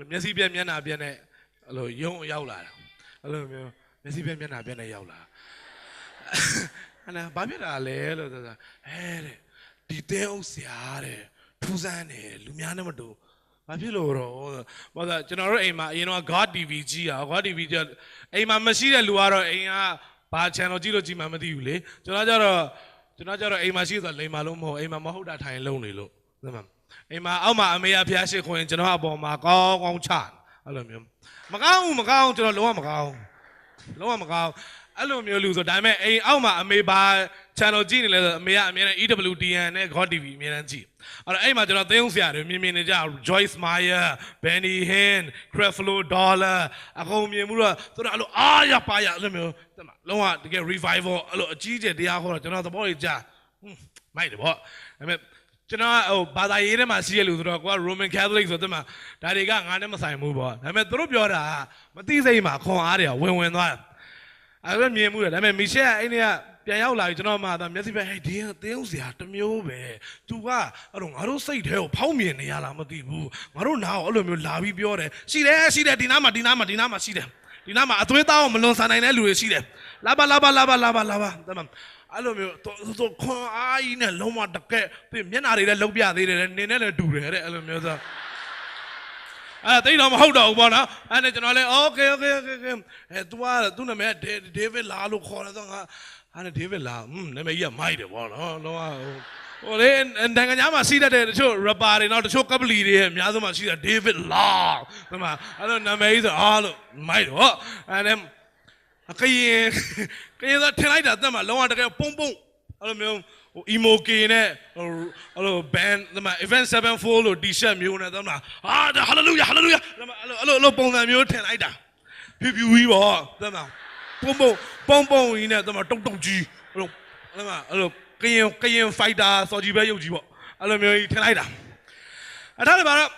မျက်စိပြက်မျက်နှာပြက်နဲ့အဲ့လိုယုံရောက်လာတာအဲ့လိုမျိုးမျက်စိပြက်မျက်နှာပြက်နဲ့ရောက်လာအဲ့ဒါဘာဖြစ်တာလဲလို့ဆိုတာတဲ့ဒီတဲအုပ်ဆရာတဲ့ထူးဆန်းတယ်လူများနဲ့မတူဘာဖြစ်လို့တော့ဘာသာကျွန်တော်တို့အိမ်မှာအရင်တော့ God TV ကြီးอ่ะ God TV ကြီးအိမ်မှာမရှိတဲ့လူကတော့အိမ်ကဘာ channel ကြည့်လို့ကြည့်မှမသိဘူးလေကျွန်တော်ကြတော့အိမ်မှာရှိဆိုလိမ်မာလို့မဟုတ်အိမ်မှာမဟုတ်တာထိုင်လုံးနေလို့သိမှာအိမ်မှာအောက်မှာအမေရဖျားရှိခွင်ကျွန်တော်အပေါ်မှာကောင်းချအဲ့လိုမျိုးမကောင်းကျွန်တော်လုံးဝမကောင်းအဲ့လိုမျိုးလူဆိုဒါပေမဲ့အိမ်အောက်မှာအမေဘာ channel ကြည့်နေလဲဆိုအမေကအမြဲတမ်း EWTN နဲ့ God TV အမြဲတမ်းကြည့်အဲ့တော့အဲ့မှာကျွန်တော်သိအောင်ဆရာတွေမြင်နေကြ Joyce Meyer Benny Hinn Creflo Dollar အကုန်မြင်မှုတော့သူတို့အဲ့လိုအားရပါရအဲ့လိုမျိုးလုံးဝတကယ် revival အဲ့လိုအကြီးကျယ်တရားဟောတော့ကျွန်တော်သဘောကြီးကြားမိုက်တယ်ဗောဒါပေမဲ့ကျွန်တော်ဟိုဘာသာရေးထဲမှာရှိရလို့ဆိုတော့ကိုက Roman Catholic ဆိုတဲ့မှာဒါတွေကငါနဲ့မဆိုင်ဘူးဗောဒါပေမဲ့သူတို့ပြောတာမသိစိတ်မှာခွန်အားတွေဝင်သွားတယ်အဲ့လိုမြင်မှုတယ်ဒါပေမဲ့မီရှယ်အဲ့ဒီကပြန်ရောက်လာပြီကျွန်တော်မှသာမျက်စိပဲဟဲ့ဒီတင်းဦးစရာတစ်မျိုးပဲသူကအဲ့တော့ငါတို့စိတ်ထဲကိုဖောက်မြင်နေရလားမသိဘူးငါတို့နားကိုအဲ့လိုမျိုးလာပြီးပြောတယ်ရှိတယ်ဒီနားမှာရှိတယ်ဒီနားမှာအသွေးသားကိုမလွန်ဆန်နိုင်တဲ့လူတွေရှိတယ် လာပါတမအဲ့လိုမျိုးသူခွန်အားကြီးနဲ့လုံးဝတကက်ပြီးမျက်နှာတွေလည်းလုံးပြသေးတယ်နင်းနဲ့လည်းတူတယ်တဲ့အဲ့လိုမျိုးဆိုအဲ့တိတ်တော့မဟုတ်တော့ဘူးပေါ့နော်အဲ့ဒါကျွန်တော်လည်း okay အဲ तू နာမည်ဒေးဗစ်လာလို့ခေါ်တယ်ဆိုငါအဲ့ဒေးဗစ်လာနာမည်ကြီးကမိုက်တယ်ပေါ့နော်လုံးဝဟိုလေနိုင်ငံခြားမှာစီးတတ်တဲ့တချို့ rapper တွေနော်တချို့ couple တွေအများဆုံးမှာရှိတာဒေးဗစ်လာဒီမှာအဲ့လိုနာမည်ကြီးဆိုအားလို့မိုက်တော့အဲ့ဒါကရင်ဆိုထင်လိုက်တာတက်မှာလုံးဝတကယ်ပုံအဲ့လိုမျိုးဟို emo k နဲ့အဲ့လို band ဒီမှာ event 74လို့ t-shirt မျိုးနဲ့တက်မှာဒါ hallelujah ဒီမှာအဲ့လိုပုံစံမျိုးထင်လိုက်တာဖြူကြီးပေါ့တက်မှာပုံကြီးနဲ့တက်မှာတုတ်ကြီးအဲ့လိုကရင် fighter စော်ကြီးပဲရုပ်ကြီးပေါ့အဲ့လိုမျိုးကြီးထင်လိုက်တာအဲ့ဒါလည်းပါတော့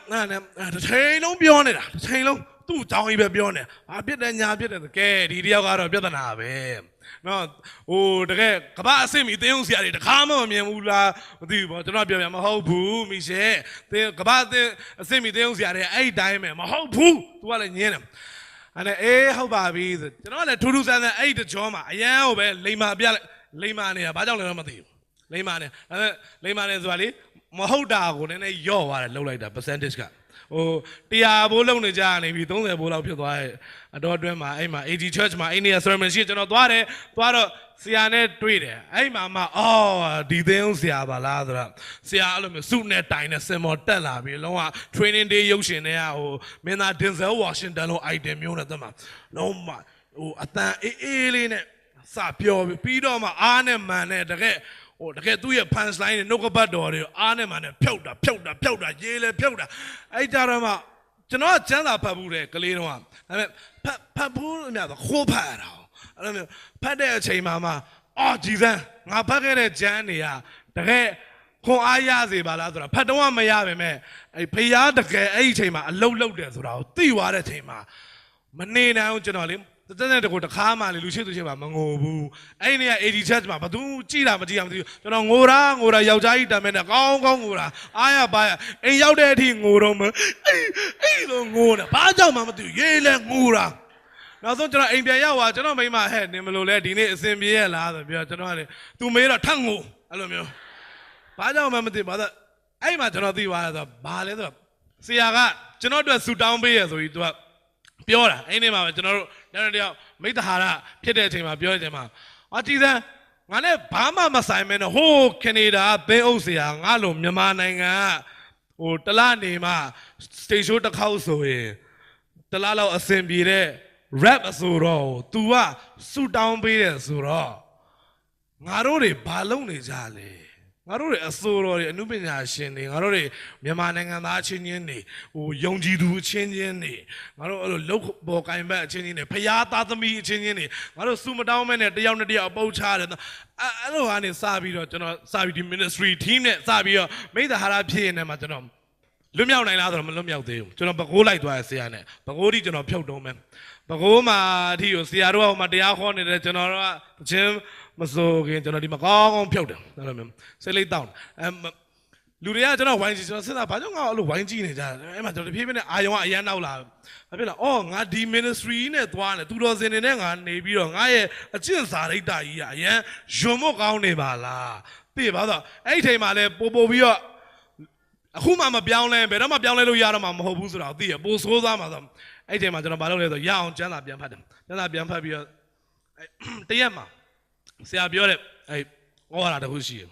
တစ်ချိန်လုံးပြောနေတာတစ်ချိန်လုံးသူ့အကြောင်းကြီးပဲပြောနေဘာဖြစ်တယ်ညာဖြစ်တယ်ကဲဒီတယောက်ကတော့ပြဿနာပဲနော်ဟိုတကယ်ကဘာအစ်မီတင်းအောင်ဆရာတွေတခါမှမမြင်ဘူးလားမသိဘူးပေါ့ကျွန်တော်ပြောပြမဟုတ်ဘူးမိရှယ်တင်းကဘာတင်းအစ်မီတင်းအောင်ဆရာတွေအဲ့တိုင်းပဲမဟုတ်ဘူး तू ကလည်းညင်းတယ်အဲ့ဟုတ်ပါပြီဆိုကျွန်တော်ကလည်းထူးထူးဆန်းဆန်းအဲ့တကြောမှာအရန်ကိုပဲလိမ္မာပြလိမ္မာနေတာဘာကြောင့်လဲတော့မသိဘူးလိမ္မာနေဆိုတာလေမဟုတ်တာကိုနည်းနည်းယော့သွားတယ်လှုပ်လိုက်တာ percentage ကဟို100ဘိုးလုံးနေကြနေပြီ30ဘိုးလောက်ဖြစ်သွားရဲ့အတော်အတွင်းမှာအဲ့မှာ AG Church မှာအဲ့နေရာ sermon ရှိကျွန်တော်သွားတော့ဆရာနဲ့တွေ့တယ်အဲ့မှာဒီသင်းဆရာပါလားဆိုတော့ဆရာအဲ့လိုမျိုးစုနဲ့တိုင်နဲ့စင်မော်တက်လာပြီလုံးဝ training day ရုပ်ရှင်တွေကဟိုမင်းသား Denzel Washington လို့ item မျိုးနဲ့တက်မှာလုံးဝဟိုအတန်အေးလေးနဲ့စပြောပြီးတော့မှအားနဲ့မှန်နဲ့တကယ်သူ့ရဲ့ punch line နဲ့နှုတ်ကပတ်တော်တွေအားနဲ့မှန်နဲ့ဖြုတ်တာရေးလဲဖြုတ်တာအဲ့ကြတော့မှကျွန်တော်ကကျမ်းစာဖတ်ဘူးတဲ့ကလေးတော့ဒါပေမဲ့ဖတ်ဘူးအများတော့ခိုးဖတ်ရတာအဲ့လိုမျိုးဖတ်တဲ့အချိန်မှာကြည်စမ်းငါဖတ်ခဲ့တဲ့ကျမ်းတွေကတကယ်ခွန်အားရစေပါလားဆိုတာဖတ်တော့မရပါပဲအဲ့ဖျားတကယ်အဲ့ဒီအချိန်မှာအလုတ်တယ်ဆိုတာကိုသိသွားတဲ့အချိန်မှာမနေနိုင်အောင်ကျွန်တော်လေတဲ့တကူတခါမှလေလူရှိသူရှိမှာမငိုဘူးအဲ့ဒီနေရာ AD Church မှာဘာသူကြည်တာမကြည်တာမသိဘူးကျွန်တော်ငိုတာယောက်ျားကြီးတမ်းမဲ့နဲ့ကောင်းငိုတာအားရပါရအိမ်ရောက်တဲ့အထိငိုတော့မအဲ့လိုငိုတာဘာကြောင့်မှမသိဘူးရေးလဲငိုတာနောက်ဆုံးကျွန်တော်အိမ်ပြန်ရောက်သွားကျွန်တော်မိမဟဲ့နင်မလို့လဲဒီနေ့အစင်ပြေးရလားဆိုပြောကျွန်တော်ကလေသူမေးတော့ထပ်ငိုအဲ့လိုမျိုးဘာကြောင့်မှမသိဘာသာအဲ့မှာကျွန်တော်သိသွားတယ်ဆိုတော့ဘာလဲဆိုတော့ဆရာကကျွန်တော်တို့ဆူတောင်းပေးရဆိုပြီးသူကပြောတာအဲ့ဒီမှာပဲကျွန်တော်တို့တယောက်မိတ္တဟာရဖြစ်တဲ့အချိန်မှာပြောတဲ့အချိန်မှာကြည်စမ်းငါနဲ့ဘာမှမဆိုင်မဲနဲ့ဟိုးကနေဒါဘင်းအုပ်ဆရာငါလိုမြန်မာနိုင်ငံကဟိုတလားနေမှာ stage show တစ်ခေါက်ဆိုရင်တလားလောက်အဆင်ပြေတဲ့ rap အဆိုတော့ तू ကဆူတောင်းပေးတယ်ဆိုတော့ငါတို့တွေဘာလုပ်နေကြလဲငါတို့တွေအစိုးရတွေအနုပညာရှင်တွေငါတို့တွေမြန်မာနိုင်ငံသားချင်းချင်းတွေဟိုယုံကြည်သူချင်းချင်းတွေငါတို့အဲ့လိုလုတ်ပေါ်ကင်ဘက်အချင်းချင်းတွေဖျားသားသမီးအချင်းချင်းတွေငါတို့စုမတောင်းမဲ့နဲ့တယောက်နဲ့တယောက်အပုတ်ချတယ်အဲ့လိုကနေစပြီးတော့ကျွန်တော်စပြီးဒီ ministry team နဲ့စပြီးတော့မိသားဟာရဖြစ်နေမှာကျွန်တော်လွတ်မြောက်နိုင်လားဆိုတော့မလွတ်မြောက်သေးဘူးကျွန်တော်ပဲကိုးလိုက်သွားရဆရာနဲ့ပဲကိုးဒီကျွန်တော်ဖြုတ်တုံးမယ်ပဲကိုးမှာအထီကိုဆရာတို့ကဟိုမှာတရားခေါ်နေတယ်ကျွန်တော်တို့ကချင်းမစိုးခင်ကျွန်တော်ဒီမှာကောင်းဖြုတ်တယ်အဲ့လိုမျိုးစိတ်လေးတောင်းလူတွေကကျွန်တော်ဝိုင်းကြည့်ကျွန်တော်စဉ်းစားဘာကြောင့်ငါအဲ့လိုဝိုင်းကြည့်နေကြတယ်အဲ့မှာကျွန်တော်တဖြည်းဖြည်းနဲ့အာယုံကအရန်နောက်လာဘာဖြစ်လဲငါဒီ ministry နဲ့သွားနေသူတော်စင်တွေနဲ့ငါနေပြီးတော့ငါရဲ့အကျင့်စာရိတ္တကြီးကအရန်ယွံမို့ကောင်းနေပါလားသိပါတော့အဲ့ဒီချိန်မှာလဲပို့ပြီးတော့အခုမှမပြောင်းလဲဘယ်တော့မှပြောင်းလဲလို့ရတော့မှမဟုတ်ဘူးဆိုတော့သိရပို့ဆိုးသားမှာဆိုအဲ့ဒီချိန်မှာကျွန်တော်ဘာလုပ်လဲဆိုရအောင်ကျမ်းစာပြန်ဖတ်တယ်ကျမ်းစာပြန်ဖတ်ပြီးတော့တရက်မှာဆရာပြောတဲ့အဲ့ဩဝါဒတခုရှိတယ်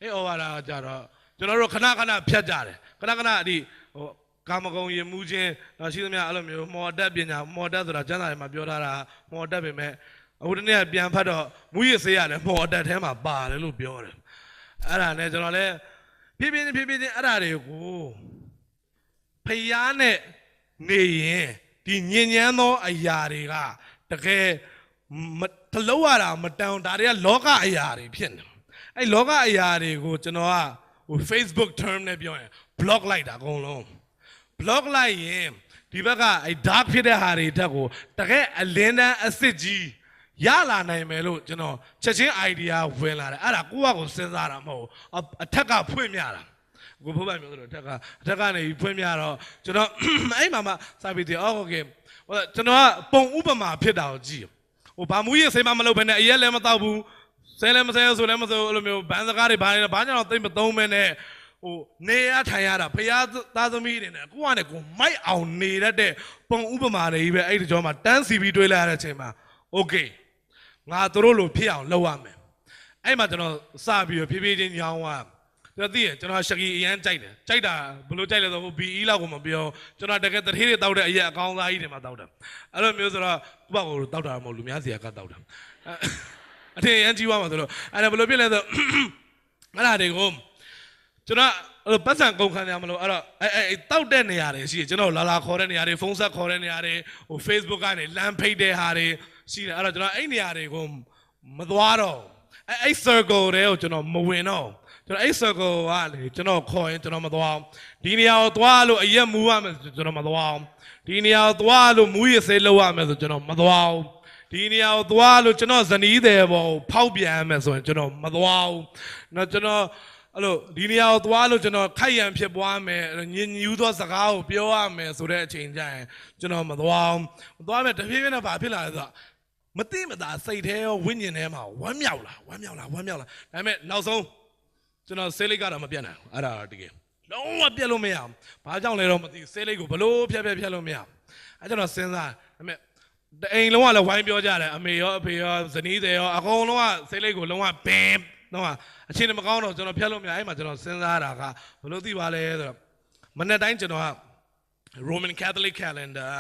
အဲ့ဩဝါဒကကြတော့ကျွန်တော်တို့ခဏဖြတ်ကြတယ်ခဏဒီဟိုကာမဂုဏ်ယဉ်မှုချင်းရှိသမျှအဲ့လိုမျိုးမော်တက်ပညာမော်တက်ဆိုတာကျမ်းစာထဲမှာပြောထားတာမော်တက်ပေမဲ့အခုတနေ့ပြန်ဖတ်တော့မူရစေးရတယ်မော်တက်ထဲမှာပါတယ်လို့ပြောတယ်အဲ့ဒါနဲ့ကျွန်တော်လည်းဖြည်းဖြည်းအဲ့ဒါတွေကိုဖျားနဲ့နေရင်ဒီညဉ့်ညမ်းသောအရာတွေကတကယ်တလုံးရတာမတန်ဒါတွေကလောကအရာတွေဖြစ်နေအဲ့လောကအရာတွေကိုကျွန်တော်ကဟို Facebook term နဲ့ပြောရင် block လိုက်တာအကုန်လုံး block လိုက်ရင်ဒီဘက်ကအဲ့ dark ဖြစ်တဲ့ဟာတွေတက်ကိုတကယ်အလင်းတန်းအစစ်ကြီးရလာနိုင်မယ်လို့ကျွန်တော်ချက်ချင်း idea ဝင်လာတယ်အဲ့ဒါကိုယ့်ဘက်ကိုစဉ်းစားတာမဟုတ်အထက်ကဖွင့်ပြတာကိုဘုရားမျိုးဆိုတော့အထက်ကနေဖွင့်ပြတော့ကျွန်တော်အဲ့မှာမှစပြီးတယ်โอเคကျွန်တော်ကပုံဥပမာဖြစ်တာကိုကြည့် ဟိုဘာမူကြီးစိတ်မလုပ်ဘဲနဲ့အရက်လည်းမတောက်ဘူးဆဲလည်းမဆဲဆိုလည်းမဆိုအဲ့လိုမျိုးဘန်းစကားတွေဘာကြောင့်သိမသုံးမဲနဲ့ဟိုနေရထိုင်ရတာဖရာသားသမီးတွေနဲ့ကိုကနဲ့ကိုမိုက်အောင်နေရတဲ့ပုံဥပမာတွေကြီးပဲအဲ့ဒီကြောမှာတန်းစီပြီးတွေးလိုက်ရတဲ့အချိန်မှာโอเคငါတို့လိုဖြစ်အောင်လုပ်ရမယ်အဲ့မှာကျွန်တော်စပြီးဖြည်းဖြည်းချင်းညောင်းသွားကျွန်တော်သိရကျွန်တော်ရှက်ကီအရန်ကြိုက်တယ်ကြိုက်တာဘလို့ကြိုက်လဲဆိုဟို BE လောက်ကိုမပြောကျွန်တော်တကယ်တထေးတွေတောက်တဲ့အရက်အကောင်းသားကြီးတွေမှာတောက်တယ်အဲ့လိုမျိုးဆိုတော့ဥပကိုတောက်တာမဟုတ်လူများစီကတောက်တာအထင်အရန်ကြီးသွားမှာဆိုတော့အဲ့ဒါဘလို့ဖြစ်လဲဆိုအဲ့ဒါတွေကိုကျွန်တော်အဲ့လိုပတ်စံကုန်ခံရမလို့အဲ့တော့အဲ့တောက်တဲ့နေရာတွေရှိတယ်ကျွန်တော်လာခေါ်တဲ့နေရာတွေဖုန်းဆက်ခေါ်တဲ့နေရာတွေဟို Facebook ကနေလမ်းဖိတ်တဲ့ဟာတွေရှိတယ်အဲ့တော့ကျွန်တော်အဲ့နေရာတွေကိုမသွားတော့အဲ့ circle တွေကိုကျွန်တော်မဝင်တော့ကျွန်တော်အဲ့ circle ကလေကျွန်တော်ခေါ်ရင်ကျွန်တော်မသွားဒီနေရာကိုသွားလို့အရက်မူရမယ်ဆိုကျွန်တော်မသွားဒီနေရာကိုသွားလို့မူရစေးလောက်ရမယ်ဆိုကျွန်တော်မသွားဒီနေရာကိုသွားလို့ကျွန်တော်ဇနီးတယ်ပေါ့ဖောက်ပြန်မယ်ဆိုရင်ကျွန်တော်မသွားဘူးနော်ကျွန်တော်အဲ့လိုဒီနေရာကိုသွားလို့ကျွန်တော်ခိုက်ရန်ဖြစ်ပွားမယ်ညင်ညူးသောစကားကိုပြောရမယ်ဆိုတဲ့အချိန်ကျရင်ကျွန်တော်မသွားမယ်တဖြည်းဖြည်းနဲ့ဘာဖြစ်လာလဲဆိုတော့မသိမသာစိတ်ထဲရောဝိညာဉ်ထဲမှာဝမ်းမြောက်လာဒါပေမဲ့နောက်ဆုံးကျွန်တော်ဆေးလိပ်ကတော့မပြတ်နိုင်ဘူးအဲ့ဒါတကယ်လုံးဝပြတ်လို့မရဘူးဘာကြောင့်လဲတော့မသိဆေးလိပ်ကိုဘလို့ဖြတ်လို့မရဘူးအဲ့ကျွန်တော်စဉ်းစားဒါပေမဲ့အိမ်လုံးဝလည်းဝိုင်းပြောကြတယ်အမေရောအဖေရောဇနီးတွေရောအကုန်လုံးကဆေးလိပ်ကိုလုံးဝဘင်းတော့အချင်းမကောင်းတော့ကျွန်တော်ဖြတ်လို့မရအဲ့မှာကျွန်တော်စဉ်းစားတာကဘလို့သိပါလဲဆိုတော့မနေ့တိုင်းကျွန်တော်က Roman Catholic Calendar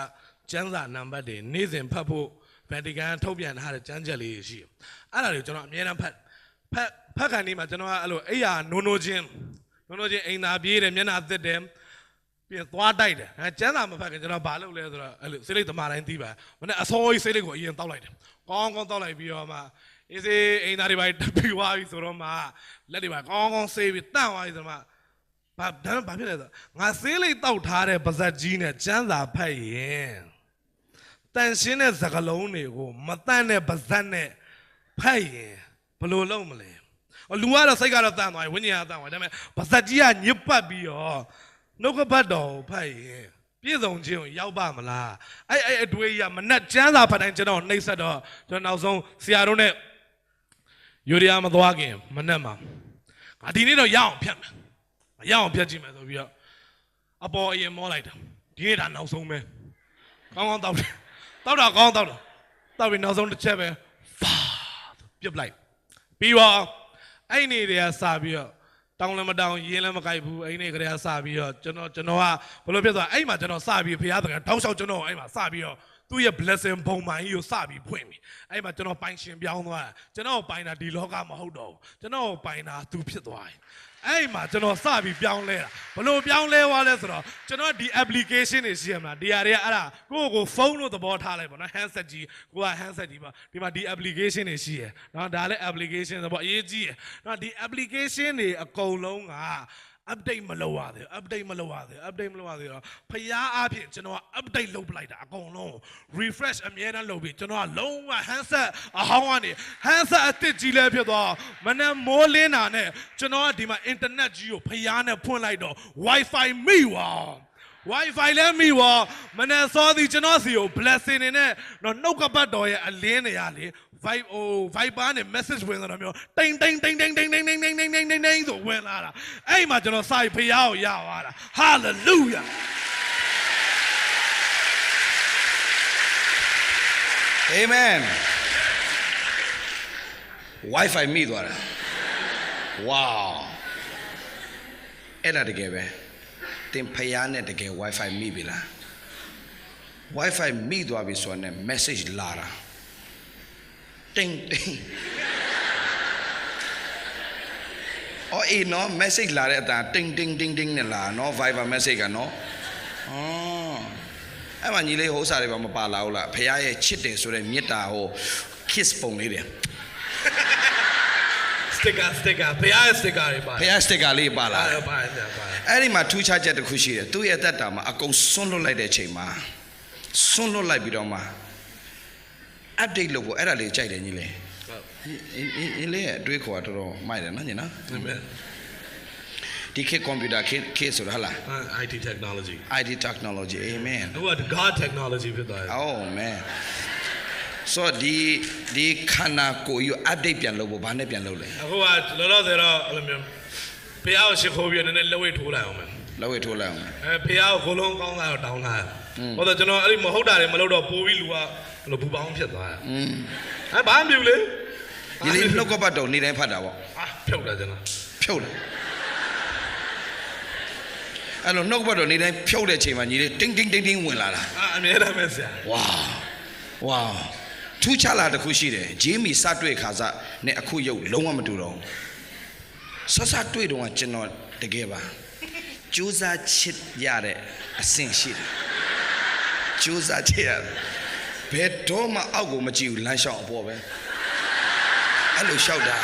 ကျမ်းစာနံပါတ်တွေနေ့စဉ်ဖတ်ဖို့Vatican ထုတ်ပြန်ထားတဲ့ကျမ်းချက်လေးရှိတယ်အဲ့ဒါတွေကျွန်တော်အမြဲတမ်းဖတ်ခံနေမှာကျွန်တော်ကအဲ့လိုအဲ့ရနိုးချင်းအိမ်သာပြေးတယ်မျက်နှာသစ်တယ်ပြီးသွားတိုက်တယ်ကျမ်းစာမဖတ်ခင်ကျွန်တော်ဘာလုပ်လဲဆိုတော့အဲ့လိုစိတ်လိတ်သမားတိုင်းသိပါမနေ့အစောကြီးစိတ်လိတ်ကိုအရင်တောက်လိုက်တယ်ကောင်းတောက်လိုက်ပြီးတော့မှအေးစေးအိမ်သားတွေပါတက်ပြီးသွားပြီဆိုတော့မှလက်တွေပါကောင်းဆေးပြီးတန့်သွားပြီဆိုတော့မှဘာဖြစ်လဲဆိုငါဆေးလိတ်တောက်ထားတဲ့ပါဇက်ကြီးနဲ့ကျမ်းစာဖတ်ရင်တန်ရှင်းတဲ့စကားလုံးတွေကိုမတန့်တဲ့ပါဇက်နဲ့ဖတ်ရင်ဘယ်လိုလုပ်မလဲလူကတော့စိတ်ကတော့တန့်သွားပြီဝိညာဉ်ကတန့်သွားတယ်ဒါပေမဲ့ပါဇက်ကြီးကညစ်ပတ်ပြီးတော့နှုတ်ကပတ်တော်ဖတ်ရင်ပြည့်စုံခြင်းကိုရောက်ပါမလားအဲ့အတွေ့အကြုံမနဲ့ကျမ်းစာဖတ်တိုင်းကျွန်တော်နှိပ်စက်တော့ကျွန်တော်နောက်ဆုံးဆရာတို့နဲ့ယူရီးယားမသွားခင်မနဲ့မှာဒီနေ့တော့ရအောင်ဖြတ်မယ်ရအောင်ဖြတ်ကြည့်မယ်ဆိုပြီးတော့အပေါ်အရင်မောလိုက်တာဒီနေ့ဒါနောက်ဆုံးပဲကောင်းတောက်တယ်တောက်တာကောင်းတောက်ပြီးနောက်ဆုံးတစ်ချက်ပဲဖာပြစ်လိုက်ပြီးတော့အဲ့နေတွေကစပြီးတော့တောင်းလည်းမတောင်းရင်းလည်းမကြိုက်ဘူးအဲ့နေကလေးကစပြီးတော့ကျွန်တော်ကဘယ်လိုဖြစ်သွားအဲ့မှာကျွန်တော်စပြီးဖရားတကယ်တောက်လျှောက်ကျွန်တော်အဲ့မှာစပြီးတော့သူ့ရဲ့ blessing ဘုံမှန်ကြီးကိုစပြီးဖွင့်ပြီအဲ့မှာကျွန်တော်ပိုင်ရှင်ပြောင်းသွားတာကျွန်တော်ပိုင်တာဒီလောကမဟုတ်တော့ဘူးကျွန်တော်ပိုင်တာသူဖြစ်သွားတယ်အဲ့မှာကျွန်တော်စပြီးပြောင်းလဲတာဘလို့ပြောင်းလဲသွားလဲဆိုတော့ကျွန်တော်ဒီ application တွေရှိရမလားဒီဟာတွေကအဲ့ဒါကိုဖုန်းလို့သဘောထားလိုက်ပါနော် handset ကြီးကိုက handset ကြီးပါဒီမှာဒီ application တွေရှိရနော်ဒါလည်း application ဆိုတော့အရေးကြီးရနော်ဒီ application တွေအကုန်လုံးကupdate မလုပ်ရသေးဘူး update မလုပ်ရသေးတော့ဖျားအားဖြင့်ကျွန်တော်က update လုပ်ပလိုက်တာအကုန်လုံး refresh အမြဲတမ်းလုပ်ပြီးကျွန်တော်ကလုံးဝ handset အဟောင်းကနေ handset အသစ်ကြီးလဲဖြစ်သွားမနဲ့မိုးလင်းတာနဲ့ကျွန်တော်ကဒီမှာ internet ကြီးကိုဖျားနဲ့ဖွင့်လိုက်တော့ wifi မိသွား wifi လည်းမိသွားမနဲ့စောသည်ကျွန်တော်စီကို blessing နေနဲ့တော့နှုတ်ကပတ်တော်ရဲ့အလင်းတွေရလေViber နဲ့ message ဝင်လာတော့မျိုးတိန်ဆိုဝင်လာတာအဲ့မှာကျွန်တော်စာဖျားကိုရသွားတာ hallelujah amen wifi မိသွားတာ wow အဲ့ဒါတကယ်ပဲတင်ဖျားနဲ့တကယ် wifi မိပြီလား wifi မိသွားပြီဆိုတော့ message လာတာting oh eh no message လာတဲ့အတန် ting နဲ့လာနော် Viber message ကနော်အဲ့မှာညီလေးဟိုဥစားတွေပါမပါလာဘူးလားဖခင်ရဲ့ချစ်တယ်ဆိုတဲ့မေတ္တာဟို kiss ပုံလေးတွေ sticker ဖခင်ရဲ့ sticker တွေပါဖခင် sticker လေးပါလာပါအဲ့ဒီမှာထူးခြားချက်တစ်ခုရှိတယ်သူ့ရဲ့သက်တာမှာအကုန်ဆွန့်လွတ်လိုက်တဲ့အချိန်မှာဆွန့်လွတ်လိုက်ပြီးတော့မှupdate လုပ်ဖို့အဲ့ဒါလေးကြိုက်တယ်ညီလေးညီလေးရဲ့အတွေးခေါ်တာတော်တော်မိုက်တယ်နော်ညီနော်ဒီခေတ်ကွန်ပျူတာခေတ်ဆိုတာဟာလား IT technology amen ဟိုက God technology ဖြစ်သွားတယ် oh man ဆိုဒီခန္ဓာကိုယ်ယူ update ပြန်လုပ်ဖို့ဘာနဲ့ပြန်လုပ်လဲ အခုကလောလောဆယ်တော့အဲ့လိုမျိုးဖះကိုရှစ်ခိုးပြီးနည်းနည်းလက်ဝဲထိုးလိုက်အောင်မယ် လက်ဝဲထိုးလိုက်အောင် ဖះကိုခလုံးကောင်းလာတော့တောင်းလာဟောတော့ကျွန်တော်အဲ့ဒီမဟုတ်တာတွေမလုပ်တော့ပိုးပြီးလူကအဲ့လိုဘူပေါင်းဖြစ်သွားတာဘာမှမပြုတ်လေ ဒီလေးနှုတ်ကပတ်တော်နေတိုင်းဖတ်တာပေါ့ ဖြုတ်တာကျွန်တော် ဖြုတ်တယ်အဲ့လိုနှုတ်ကပတ်တော်နေတိုင်းဖြုတ်တဲ့ချိန်မှာညီလေးတင်းတင်းတင်းတင်းဝင်လာတာ အမြဲတမ်းပဲဆရာ ဝါထူးခြားလာတစ်ခုရှိတယ်ဂျေးမီစတွေ့ခါစားနဲ့အခုရုပ်လုံးဝမတူတော့ဆတွေ့တော့ကျွန်တော်တကယ်ပါကြိုးစားချစ်ရတဲ့အဆင့်ရှိတယ်ကြိုးစားချစ်ရဘယ်တော့မှအောက်ကိုမကြည့်ဘူးလမ်းလျှောက်အပေါ်ပဲအဲ့လိုလျှောက်တာ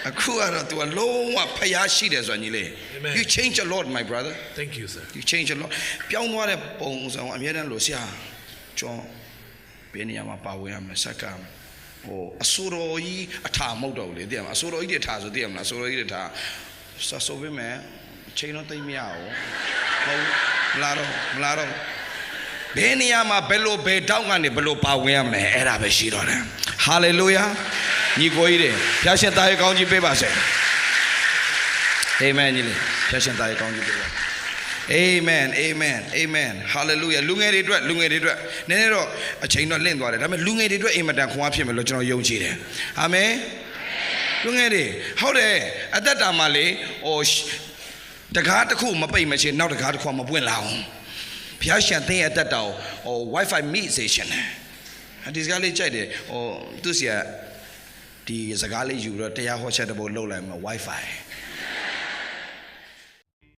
အခုကတော့ तू လုံးဝဖျားရှိတယ်ဆိုတာညီလေး You change a lot my brother Thank you sir You change a lot ပြောင်းသွားတဲ့ပုံစံအများတန်းလို့ဆရာကျွန်တော်ဘယ်နေရာမှာပါဝင်ရမလဲစက္ကန့်ဟိုအစိုးရကြီးအထာမဟုတ်တော့ဘူးလေသိရမလားအစိုးရကြီးတွေထားဆိုသိရမလားအစိုးရကြီးတွေထားဆိုပေးမယ်ချိန်တော့သိမရဘူးဟုတ်မလားတော့ဘယ်နေရာမှာဘယ်လိုဘယ်တောင်းကနေဘယ်လိုပါဝင်ရမလဲအဲ့ဒါပဲရှိတော့တယ် Hallelujah ညီကိုကြီးတွေဖျားရှင်သားရဲ့ကောင်းကြီးပေးပါစေ Amen ညီလေးဖျားရှင်သားရဲ့ကောင်းကြီးပေးပါAmen Hallelujah လူငယ်တွေအတွက်နည်းနည်းတော့အချိန်တော့လင့်သွားတယ်ဒါပေမဲ့လူငယ်တွေအတွက်အိမ်မတန်ခွန်အားဖြစ်မယ်လို့ကျွန်တော်ယုံကြည်တယ်အာမင်လူငယ်တွေဟုတ်တယ်အသက်တာမှာလေဟိုတကားတစ်ခုမပိတ်မချင်းနောက်တကားတစ်ခုမပွင့်လာအောင်ဘုရားရှင်သင်ရဲ့အသက်တာကိုဟို Wi-Fi မိစေရှင်တယ်ဒီစကားလေးကြိုက်တယ်ဟိုသူစီကဒီစကားလေးယူတော့တရားဟောချက်တစ်ပုဒ်လုပ်လိုက်မှာ Wi-Fi